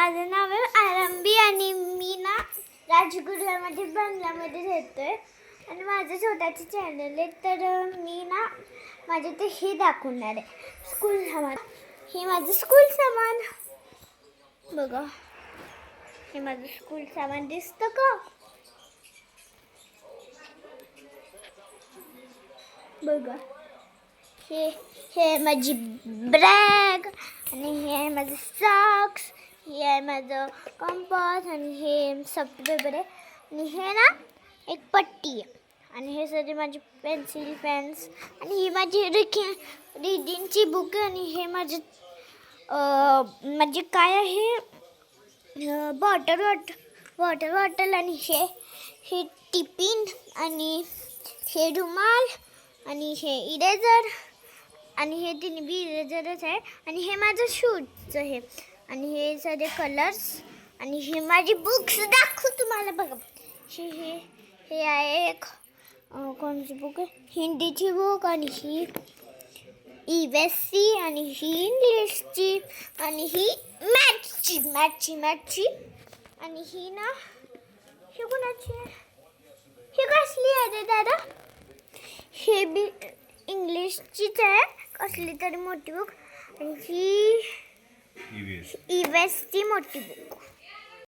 माझं नाव आहे आरंभी आणि मी ना राजगुरुमध्ये बंगल्यामध्ये राहतोय आणि माझं स्वतःचं चॅनल आहे. तर मी ना माझे ते हे दाखवणार आहे स्कूल सामान. हे माझं स्कूल सामान बघा. हे माझं स्कूल सामान दिसतं का? बघा. हे हे माझी बॅग आणि हे आहे माझं सॉक्स. हे आहे माझं कंपास आणि हे सॉफ्ट पेपर आहे आणि हे ना एक पट्टी आहे आणि हे सगळे माझे पेन्सिल पेन्स आणि ही माझी रीडिंगची बुक आहे आणि हे माझे म्हणजे काय आहे वॉटर बॉटल आणि हे टिफिन आणि हे रुमाल आणि हे इरेझर आणि हे तिन्ही बी इरेझरच आहे आणि हे माझं शूजचं आहे आणि हे सगळे कलर्स आणि हे माझी बुक्स दाखवू तुम्हाला बघा. हे आहे एक कोणची बुक आहे हिंदीची बुक आणि ही EVSC आणि ही इंग्लिशची आणि ही मॅथची आणि ही ना ही कोणाची आहे ही कसली आहे दादा? हे बी इंग्लिशचीच आहे कसली तरी मोठी बुक आणि ही EVSC मोठी बुक.